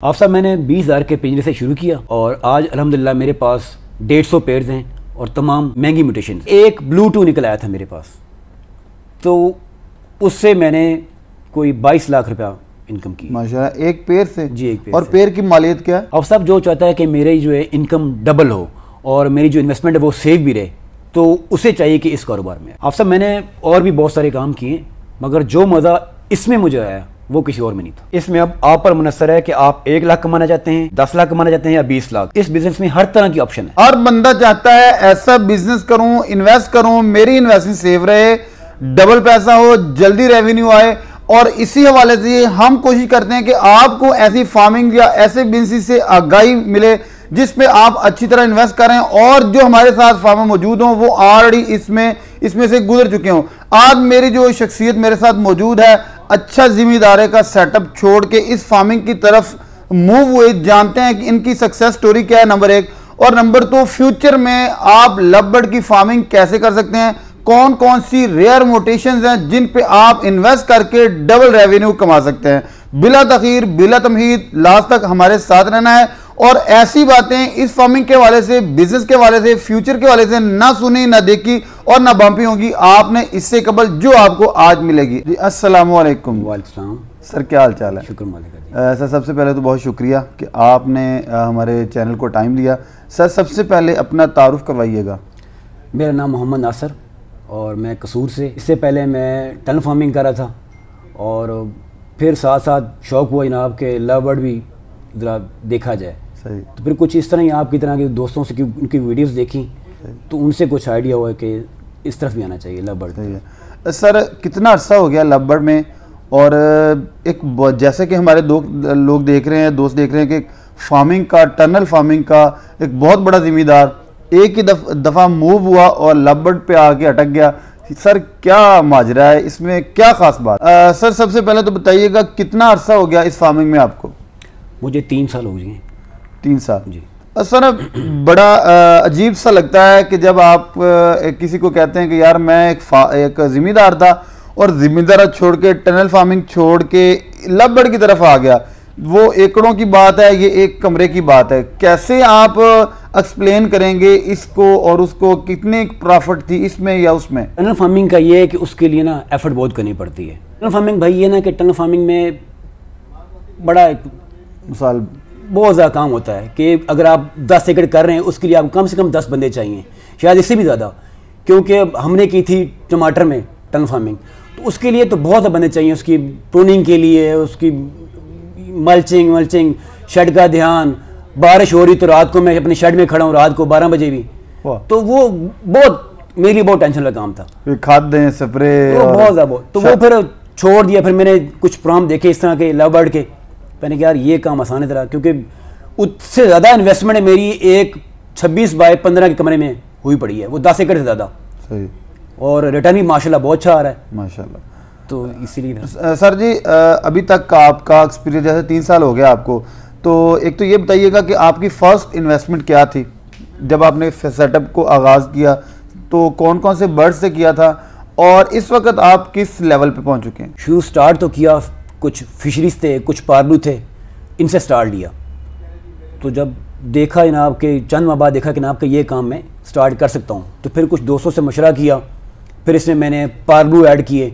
आप साहब मैंने 20,000 के पिंजरे से शुरू किया और आज अल्हम्दुलिल्लाह मेरे पास 150 पेयर्स हैं और तमाम महंगी म्यूटेशन। एक ब्लूटूथ निकल आया था मेरे पास, तो उससे मैंने कोई 22 लाख रुपया इनकम की माशाल्लाह। एक पेयर से? जी, एक पेयर और से। पेयर की मालियत क्या है? अब सब जो चाहता है कि मेरी जो है इनकम डबल हो और मेरी जो इन्वेस्टमेंट है वो सेफ भी रहे, तो उसे चाहिए कि इस कारोबार में। अब सब मैंने और भी बहुत सारे काम किए, मगर जो मज़ा इसमें मुझे आया वो किसी और में नहीं था। इसमें अब आप पर मुनस्सर है कि आप 1 लाख कमाना चाहते हैं, 10 लाख कमाना चाहते हैं या 20 लाख। इस बिजनेस में हर तरह की ऑप्शन है। हर बंदा चाहता है ऐसा बिजनेस करूं, इन्वेस्ट करूं, मेरी इन्वेस्टमेंट सेफ रहे, डबल पैसा हो, जल्दी रेवेन्यू आए। और इसी हवाले से हम कोशिश करते हैं कि आपको ऐसी फार्मिंग या ऐसे बिजनेस से आगाही मिले जिसमें आप अच्छी तरह इन्वेस्ट करें और जो हमारे साथ फार्मर मौजूद हों वो ऑलरेडी इसमें से गुजर चुके हों। आज मेरी जो शख्सियत मेरे साथ मौजूद है, अच्छा जिम्मेदारी का सेटअप छोड़ के इस फार्मिंग की तरफ मूव हुए, जानते हैं कि इनकी सक्सेस स्टोरी क्या है, नंबर 1। और नंबर 2, फ्यूचर में आप लवबर्ड की फार्मिंग कैसे कर सकते हैं, कौन कौन सी रेयर म्यूटेशंस हैं जिन पे आप इन्वेस्ट करके डबल रेवेन्यू कमा सकते हैं। बिला तखीर, बिला तमहीद, लास्ट तक हमारे साथ रहना है और ऐसी बातें इस फार्मिंग के वाले से, बिजनेस के वाले से, फ्यूचर के वाले से ना सुनी, ना देखी और ना बम्पी होगी आपने इससे कबल जो आपको आज मिलेगी। जी अस्सलाम वालेकुम। वालेकुम सर, क्या हाल चाल है? शुक्र मालिक। सर, सबसे पहले तो बहुत शुक्रिया कि आपने हमारे चैनल को टाइम दिया। सर, सबसे पहले अपना तारुफ करवाइएगा। मेरा नाम मोहम्मद नासिर और मैं कसूर से, इससे पहले मैं टन फार्मिंग कर रहा था और फिर साथ साथ शौक़ हुआ जनाब के लवबर्ड भी ज़रा देखा जाए। सही। तो फिर कुछ इस तरह ही आपकी तरह के दोस्तों से उनकी वीडियोस देखी, तो उनसे कुछ आइडिया हुआ कि इस तरफ भी आना चाहिए लवबर्ड। सही है। सर, कितना अर्सा हो गया लवबर्ड में? और एक जैसे कि हमारे लोग देख रहे हैं, दोस्त देख रहे हैं कि फार्मिंग का, टनल फार्मिंग का एक बहुत बड़ा जिम्मेदार एक ही दफ़ा मूव हुआ और लवबर्ड पे आके अटक गया। सर, क्या माजरा है, इसमें क्या खास बात? सर, सबसे पहले तो बताइएगा कितना अरसा हो गया इस फार्मिंग में आपको? मुझे 3 साल हो गए। 3 साल? जी। सर, बड़ा अजीब सा लगता है कि जब आप किसी को कहते हैं कि यार मैं एक जिम्मेदार था और जिम्मेदार छोड़ के, टनल फार्मिंग छोड़ के लवबर्ड की तरफ आ गया। वो एकड़ों की बात है, ये एक कमरे की बात है। कैसे आप एक्सप्लेन करेंगे इसको और उसको, कितनी प्रॉफिट थी इसमें या उसमें? टनल फार्मिंग का ये है कि उसके लिए ना एफर्ट बहुत करनी पड़ती है। टनल फार्मिंग भाई ये ना कि टनल फार्मिंग में बड़ा मिसाल बहुत ज़्यादा काम होता है कि अगर आप 10 एकड़ कर रहे हैं उसके लिए आपको कम से कम 10 बंदे चाहिए, शायद इससे भी ज़्यादा, क्योंकि हमने की थी टमाटर में टनल फार्मिंग, तो उसके लिए तो बहुत से बंदे चाहिए, उसकी प्रूनिंग के लिए, उसकी मल्चिंग, शेड का ध्यान। बारिश हो रही तो रात को मैं अपने शेड में खड़ा हूँ, रात को 12 बजे भी, तो वो बहुत मेरे लिए बहुत टेंशन वाला काम था। खाद दें, स्प्रे, तो बहुत ज़्यादा, तो वो फिर छोड़ दिया। फिर मैंने कुछ प्रोग्राम देखे इस तरह के लवबर्ड के, मैंने कहा यार ये काम आसान है तरह, क्योंकि उससे ज़्यादा इन्वेस्टमेंट है मेरी एक 26 बाय 15 के कमरे में हुई पड़ी है, वो 10 एकड़ से ज़्यादा। सही। और रिटर्न भी माशाल्लाह बहुत अच्छा आ रहा है माशाल्लाह। तो इसीलिए। सर जी, अभी तक का आपका एक्सपीरियंस, जैसे 3 साल हो गया आपको, तो एक तो ये बताइएगा कि आपकी फर्स्ट इन्वेस्टमेंट क्या थी जब आपने सेटअप को आगाज़ किया? तो कौन कौन से बर्ड से किया था और इस वक्त आप किस लेवल पे पहुंच चुके हैं? शुरू स्टार्ट तो किया, कुछ फिशरीज थे, कुछ पार्लू थे, इनसे स्टार्ट लिया। तो जब देखा जनाब के चंद माह बाद देखा कि जनाब के ये काम मैं स्टार्ट कर सकता हूँ, तो फिर कुछ दोस्तों से मशवरा किया, फिर इसमें मैंने पार्लू ऐड किए,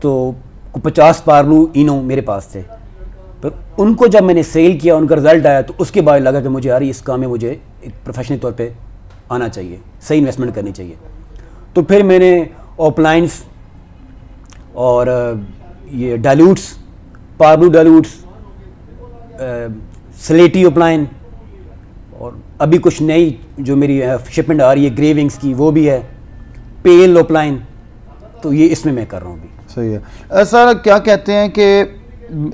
तो 50 पार्लू इनो मेरे पास थे। फिर उनको जब मैंने सेल किया, उनका रिजल्ट आया, तो उसके बाद लगा कि मुझे यार इस काम में मुझे एक प्रोफेशनल तौर पे आना चाहिए, सही इन्वेस्टमेंट करनी चाहिए। तो फिर मैंने ऑफलाइंस और ये डाइल्यूट्स, पार्लू डाइल्यूट्स, स्लेटी ऑफलाइन, और अभी कुछ नई जो मेरी शिपमेंट आ रही है ग्रेविंग्स की, वो भी है, पेल ऑफलाइन, तो ये इसमें मैं कर रहा हूँ अभी। सही है। सर, क्या कहते हैं कि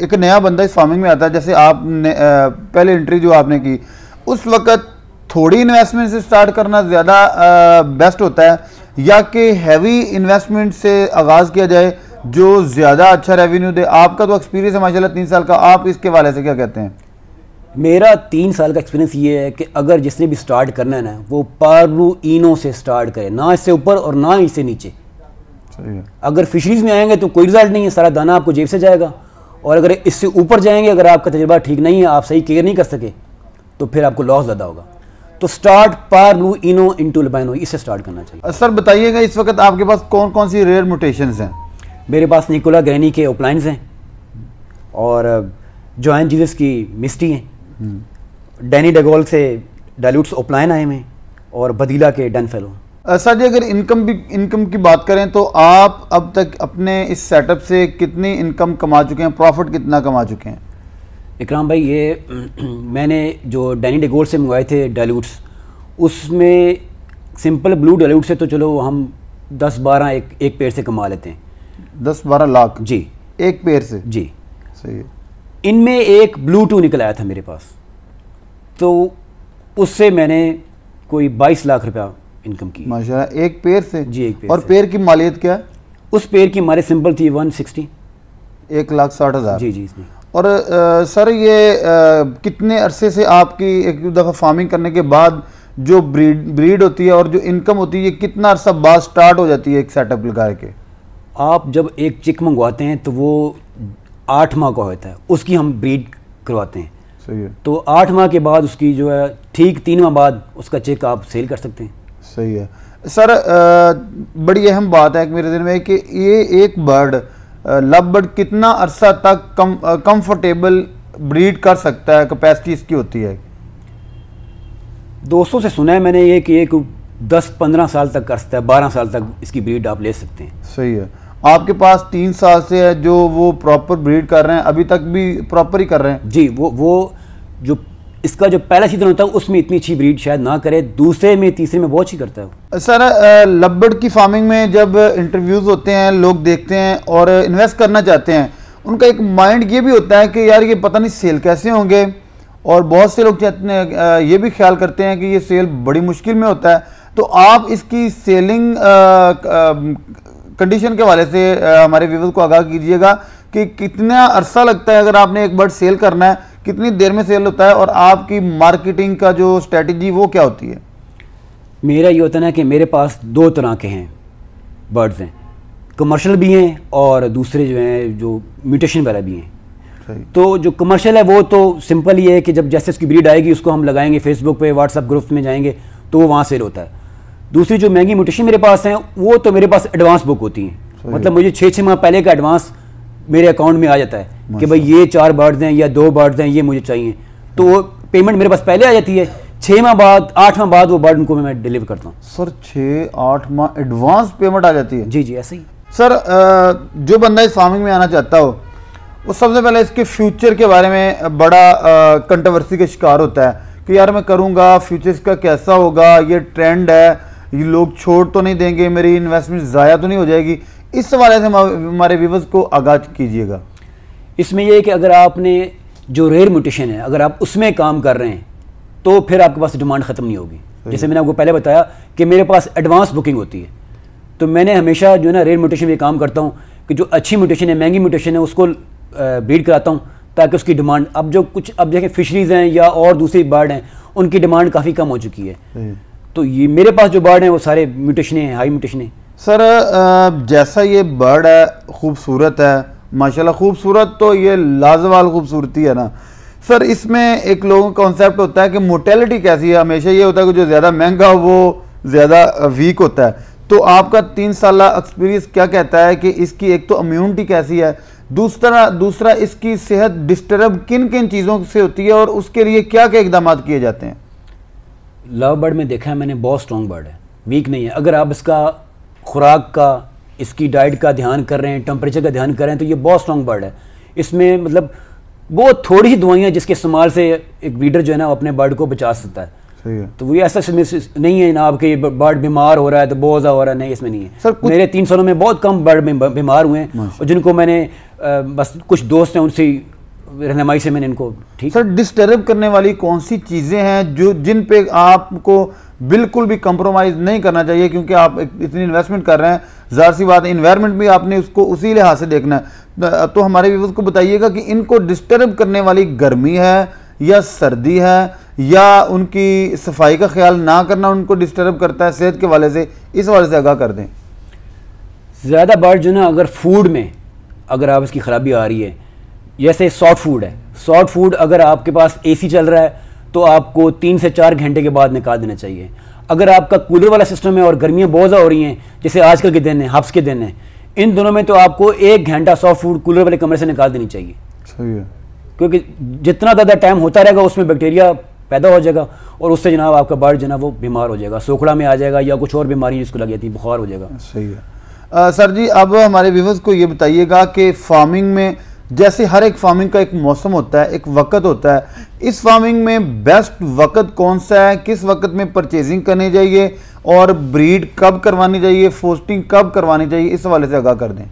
एक नया बंदा इस फार्मिंग में आता है, जैसे आपने पहले एंट्री जो आपने की, उस वक्त थोड़ी इन्वेस्टमेंट से स्टार्ट करना ज़्यादा बेस्ट होता है या कि हैवी इन्वेस्टमेंट से आगाज़ किया जाए जो ज़्यादा अच्छा रेवेन्यू दे? आपका तो एक्सपीरियंस है माशाल्लाह 3 साल का, आप इसके वाले से क्या कहते हैं? मेरा 3 साल का एक्सपीरियंस ये है कि अगर जिसने भी स्टार्ट करना है ना, वो पार्लू इनो से स्टार्ट करे, ना इससे ऊपर और ना इससे नीचे। सही है। अगर फिशरीज में आएंगे तो कोई रिजल्ट नहीं है, सारा दाना आपको जेब से जाएगा। और अगर इससे ऊपर जाएंगे, अगर आपका तजुर्बा ठीक नहीं है, आप सही केयर नहीं कर सके, तो फिर आपको लॉस ज़्यादा होगा। तो स्टार्ट पार ब्लू इनो इंटू अल्बाइनो, इससे स्टार्ट करना चाहिए। सर बताइएगा इस वक्त आपके पास कौन कौन सी रेयर म्यूटेशंस हैं? मेरे पास निकोला ग्रैनी के ओपलाइंस हैं और जॉइन जीसस की मिस्टी हैं, डैनी डेगोल से डाइल्यूट्स ओपलाइन आए हैं और बदीला के डन फेलो। सर जी अगर इनकम की बात करें तो आप अब तक अपने इस सेटअप से कितनी इनकम कमा चुके हैं, प्रॉफिट कितना कमा चुके हैं? इकराम भाई, ये मैंने जो डैनी डेगोल से मंगवाए थे डाइल्यूट्स, उसमें सिंपल ब्लू डाइल्यूट से तो चलो हम 10-12 एक पेड़ से कमा लेते हैं। 10-12 लाख जी, एक पेड़ से? जी सही है। इनमें एक ब्लू 2 निकल आया था मेरे पास, तो उससे मैंने कोई 22 लाख रुपया इनकम की माशाल्लाह, एक पेड़ से? जी, एक पेड़ और से। पेड़ की मालियत क्या है? उस पेड़ की हमारे सिंपल थी 160। 1,60,000? जी जी इसमें। और सर ये कितने अरसे से आपकी एक दफ़ा फार्मिंग करने के बाद जो ब्रीड होती है और जो इनकम होती है, ये कितना अरसा बाद स्टार्ट हो जाती है एक सेटअप लगा के? आप जब एक चिक मंगवाते हैं तो वो 8 माह का होता है, उसकी हम ब्रीड करवाते हैं। सही है। तो 8 माह के बाद उसकी जो है ठीक 3 माह बाद उसका चिक आप सेल कर सकते हैं। सही है। सर बड़ी अहम बात है मेरे दिन में कि ये एक बर्ड लव बर्ड कितना अरसा तक कंफर्टेबल ब्रीड कर सकता है, कैपेसिटी इसकी होती है? दोस्तों से सुना है मैंने ये कि एक 10-15 साल तक कर सकता है, 12 साल तक इसकी ब्रीड आप ले सकते हैं। सही है। आपके पास 3 साल से है जो वो प्रॉपर ब्रीड कर रहे हैं, अभी तक भी प्रॉपर ही कर रहे हैं? जी, वो जो इसका जो पहला सीजन होता है उसमें इतनी अच्छी ब्रीड शायद ना करे, दूसरे में तीसरे में बहुत अच्छी करता है। सर लवबर्ड की फार्मिंग में जब इंटरव्यूज़ होते हैं, लोग देखते हैं और इन्वेस्ट करना चाहते हैं, उनका एक माइंड ये भी होता है कि यार ये पता नहीं सेल कैसे होंगे, और बहुत से लोग चाहते हैं ये भी ख्याल करते हैं कि ये सेल बड़ी मुश्किल में होता है। तो आप इसकी सेलिंग कंडीशन के हवाले से हमारे व्यूअर्स को आगाह कीजिएगा कि कितना अरसा लगता है अगर आपने एक बर्ड सेल करना है, कितनी देर में सेल होता है, और आपकी मार्केटिंग का जो स्ट्रेटजी वो क्या होती है? मेरा ये होता है ना कि मेरे पास 2 तरह के हैं बर्ड्स हैं, कमर्शियल भी हैं और दूसरे जो हैं जो म्यूटेशन वाला भी हैं। तो जो कमर्शियल है वो तो सिंपल ही है कि जब जैसे उसकी ब्रीड आएगी उसको हम लगाएंगे फेसबुक पे, व्हाट्सएप ग्रुप में जाएंगे तो वो वहाँ सेल होता है। दूसरी जो महंगी म्यूटेशन मेरे पास हैं वो तो मेरे पास एडवांस बुक होती हैं, मतलब मुझे 6-6 माह पहले का एडवांस मेरे अकाउंट में आ जाता है कि भाई ये 4 बर्ड्स हैं या 2 बर्ड्स हैं, ये मुझे चाहिए, तो वो पेमेंट मेरे पास पहले आ जाती है। 6 माह बाद 8 माह बाद वो बर्ड उनको मैं डिलीवर करता हूँ। सर 6-8 माह एडवांस पेमेंट आ जाती है? जी जी ऐसे ही। सर जो बंदा इस फार्मिंग में आना चाहता हो वो सबसे पहले इसके फ्यूचर के बारे में बड़ा कंट्रोवर्सी का शिकार होता है कि यार मैं करूँगा, फ्यूचर इसका कैसा होगा, ये ट्रेंड है, ये लोग छोड़ तो नहीं देंगे, मेरी इन्वेस्टमेंट ज़ाया तो नहीं हो जाएगी। इस हवाले से हमारे व्यूअर्स को आगाह कीजिएगा। इसमें यह है कि अगर आपने जो रेयर म्यूटेशन है अगर आप उसमें काम कर रहे हैं तो फिर आपके पास डिमांड ख़त्म नहीं होगी। जैसे मैंने आपको पहले बताया कि मेरे पास एडवांस बुकिंग होती है, तो मैंने हमेशा जो है ना रेयर म्यूटेशन में काम करता हूँ कि जो अच्छी म्यूटेशन है, महंगी म्यूटेशन है, उसको ब्रीड कराता हूँ ताकि उसकी डिमांड, अब देखें फिशरीज़ हैं या और दूसरी बर्ड हैं, उनकी डिमांड काफ़ी कम हो चुकी है। तो ये मेरे पास जो बर्ड हैं वो सारे म्यूटेशन हैं, हाई म्यूटेशन हैं। सर जैसा ये बर्ड है खूबसूरत है माशाल्लाह, खूबसूरत तो ये लाजवाब खूबसूरती है ना सर, इसमें एक लोगों का कॉन्सेप्ट होता है कि मोटेलिटी कैसी है, हमेशा ये होता है कि जो ज़्यादा महंगा हो वो ज़्यादा वीक होता है। तो आपका 3 साल एक्सपीरियंस क्या कहता है कि इसकी एक तो इम्यूनिटी कैसी है, दूसरा इसकी सेहत डिस्टर्ब किन किन चीज़ों से होती है और उसके लिए क्या क्या इकदाम किए जाते हैं? लव बर्ड में देखा है मैंने, बहुत स्ट्रॉन्ग बर्ड है, वीक नहीं है। अगर आप इसका खुराक का, इसकी डाइट का ध्यान कर रहे हैं, टेम्परेचर का ध्यान कर रहे हैं, तो ये बहुत स्ट्रॉन्ग बर्ड है। इसमें मतलब बहुत थोड़ी ही दवाइयाँ जिसके इस्तेमाल से एक ब्रीडर जो है ना अपने बर्ड को बचा सकता है। सही है। तो वो ऐसा नहीं है ना आपके बर्ड बीमार हो रहा है तो बहुत ज़्यादा हो रहा है, नहीं इसमें नहीं है सर। मेरे 3 सालों में बहुत कम बर्ड बीमार हुए हैं और जिनको मैंने बस कुछ दोस्त हैं उनसे रहनुमाई से मैंने इनको ठीक। सर डिस्टर्ब करने वाली कौन सी चीज़ें हैं जो जिन पे आपको बिल्कुल भी कंप्रोमाइज़ नहीं करना चाहिए, क्योंकि आप इतनी इन्वेस्टमेंट कर रहे हैं, ज़ाहिर सी बात है इन्वायरमेंट भी आपने उसको उसी लिहाज से देखना है। तो हमारे व्यूअर्स को बताइएगा कि इनको डिस्टर्ब करने वाली गर्मी है या सर्दी है या उनकी सफाई का ख्याल ना करना उनको डिस्टर्ब करता है सेहत के हवाले से, इस हवाले से आगाह कर दें। ज़्यादा बर्ड जो ना अगर फूड में अगर आप इसकी ख़राबी आ रही है, जैसे सॉफ्ट फूड है, सॉफ्ट फूड अगर आपके पास एसी चल रहा है तो आपको 3 से 4 घंटे के बाद निकाल देना चाहिए। अगर आपका कूलर वाला सिस्टम है और गर्मियाँ बहुत ज़्यादा हो रही हैं, जैसे आजकल के दिन है, हफ्स के दिन है, इन दोनों में तो आपको 1 घंटा सॉफ्ट फूड कूलर वाले कमरे से निकाल देनी चाहिए। सही है, क्योंकि जितना ज़्यादा टाइम होता रहेगा उसमें बैक्टीरिया पैदा हो जाएगा और उससे जनाब आपका बर्ड जो है वो बीमार हो जाएगा, सोखड़ा में आ जाएगा या कुछ और बीमारी जिसको लग जाती है, बुखार हो जाएगा। सही है। सर जी, अब हमारे व्यूअर्स को ये बताइएगा कि फार्मिंग में जैसे हर एक फार्मिंग का एक मौसम होता है, एक वक्त होता है, इस फार्मिंग में बेस्ट वक्त कौन सा है, किस वक्त में परचेजिंग करनी चाहिए और ब्रीड कब करवानी चाहिए, फोस्टिंग कब करवानी चाहिए, इस हवाले से आगाह कर दें।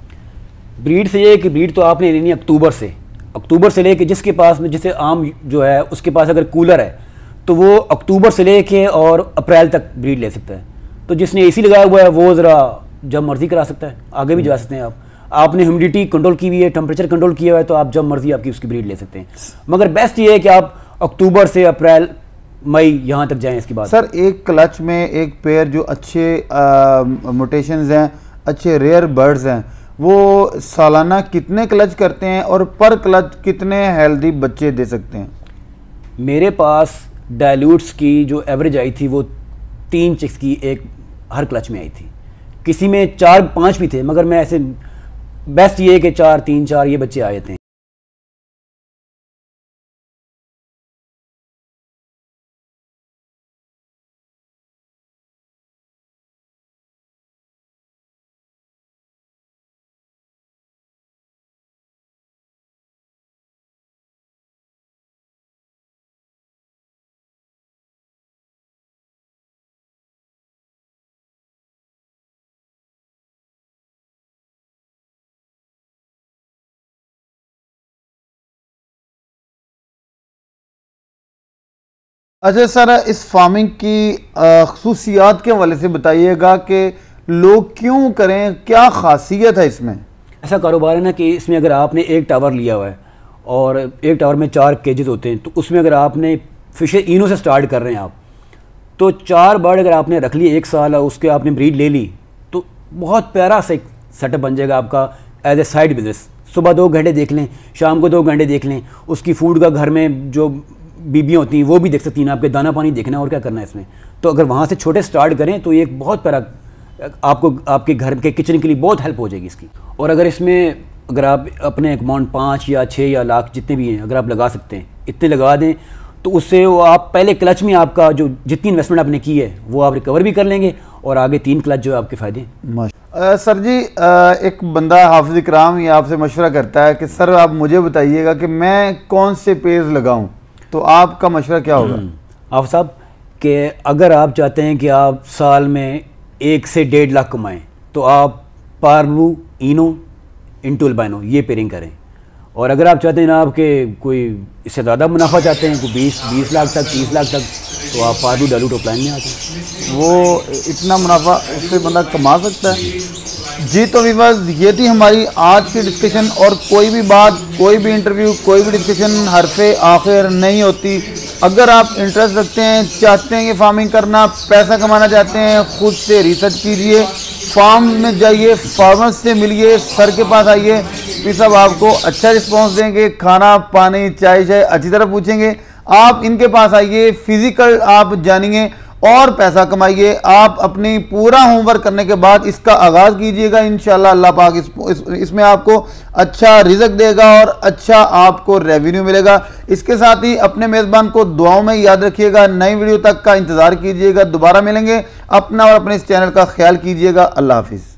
ब्रीड से ये है कि ब्रीड तो आपने लेनी है अक्टूबर से लेके, जिसके पास में जैसे आम जो है उसके पास अगर कूलर है तो वो अक्टूबर से लेके और अप्रैल तक ब्रीड ले सकता है। तो जिसने एसी लगाया हुआ है वो ज़रा जब मर्जी करा सकता है, आगे भी जा सकते हैं आप। आपने ह्यूमिडिटी कंट्रोल की हुई है, टेम्परेचर कंट्रोल किया हुआ है, तो आप जब मर्जी आपकी उसकी ब्रीड ले सकते हैं। मगर बेस्ट ये है कि आप अक्टूबर से अप्रैल मई यहाँ तक जाएं। इसके बाद सर एक क्लच में एक पेयर जो अच्छे म्यूटेशंस हैं, अच्छे रेयर बर्ड्स हैं, वो सालाना कितने क्लच करते हैं और पर क्लच कितने हेल्दी बच्चे दे सकते हैं? मेरे पास डायल्यूट्स की जो एवरेज आई थी वो 3 चिक्स की एक हर क्लच में आई थी। किसी में 4-5 भी थे, मगर मैं ऐसे बेस्ट ये है कि 4-3-4 ये बच्चे आए थे। अच्छा सर, इस फार्मिंग की खसूसियात के हवाले से बताइएगा कि लोग क्यों करें, क्या खासियत है इसमें? ऐसा कारोबार है ना कि इसमें अगर आपने एक टावर लिया हुआ है और एक टावर में 4 केजेस होते हैं, तो उसमें अगर आपने फिश इनो से स्टार्ट कर रहे हैं आप, तो 4 बर्ड अगर आपने रख लिए 1 साल और उसके आपने ब्रीड ले ली तो बहुत प्यारा सा एक सेटअप बन जाएगा आपका एज ए साइड बिजनेस। सुबह 2 घंटे देख लें, शाम को 2 घंटे देख लें, उसकी फूड का घर में जो बीबियाँ होती हैं वो भी देख सकती हैं, आपके दाना पानी देखना है और क्या करना है इसमें। तो अगर वहाँ से छोटे स्टार्ट करें तो ये एक बहुत प्यारा आपको आपके घर के किचन के लिए बहुत हेल्प हो जाएगी इसकी। और अगर इसमें अगर आप अपने अमाउंट 5 या 6 या लाख जितने भी हैं अगर आप लगा सकते हैं, इतने लगा दें, तो उससे वो आप पहले क्लच में आपका जो जितनी इन्वेस्टमेंट आपने की है वो आप रिकवर भी कर लेंगे और आगे 3 क्लच जो है आपके फ़ायदे। सर जी, एक बंदा हाफिज़ इकराम ये आपसे मशवरा करता है कि सर आप मुझे बताइएगा कि मैं कौन से पेज लगाऊं, तो आपका मशवरा क्या होगा? आप साहब कि अगर आप चाहते हैं कि आप साल में 1 से 1.5 लाख कमाएं तो आप पार्लू इनो इंटू अल्बाइनो ये पेयरिंग करें। और अगर आप चाहते हैं ना आपके कोई इससे ज़्यादा मुनाफा चाहते हैं, कोई 20 लाख तक 30 लाख तक, तो आप पार्लू डालू टोपलाइन में आते हैं। वो इतना मुनाफा उससे बंदा कमा सकता है। जी तो व्यूअर्स, ये थी हमारी आज की डिस्कशन। और कोई भी बात, कोई भी इंटरव्यू, कोई भी डिस्कशन हरफे आखिर नहीं होती। अगर आप इंटरेस्ट रखते हैं, चाहते हैं कि फार्मिंग करना, पैसा कमाना चाहते हैं, खुद से रिसर्च कीजिए, फार्म में जाइए, फार्मर्स से मिलिए, सर के पास आइए, फिर सब आपको अच्छा रिस्पॉन्स देंगे, खाना पानी चाय शाय अच्छी तरह पूछेंगे। आप इनके पास आइए, फिजिकल आप जानिए और पैसा कमाइए। आप अपनी पूरा होमवर्क करने के बाद इसका आगाज़ कीजिएगा, इंशाल्लाह अल्लाह पाक इसमें आपको अच्छा रिज़्क देगा और अच्छा आपको रेवेन्यू मिलेगा। इसके साथ ही अपने मेज़बान को दुआओं में याद रखिएगा। नई वीडियो तक का इंतज़ार कीजिएगा, दोबारा मिलेंगे। अपना और अपने इस चैनल का ख्याल कीजिएगा। अल्लाह हाफिज़।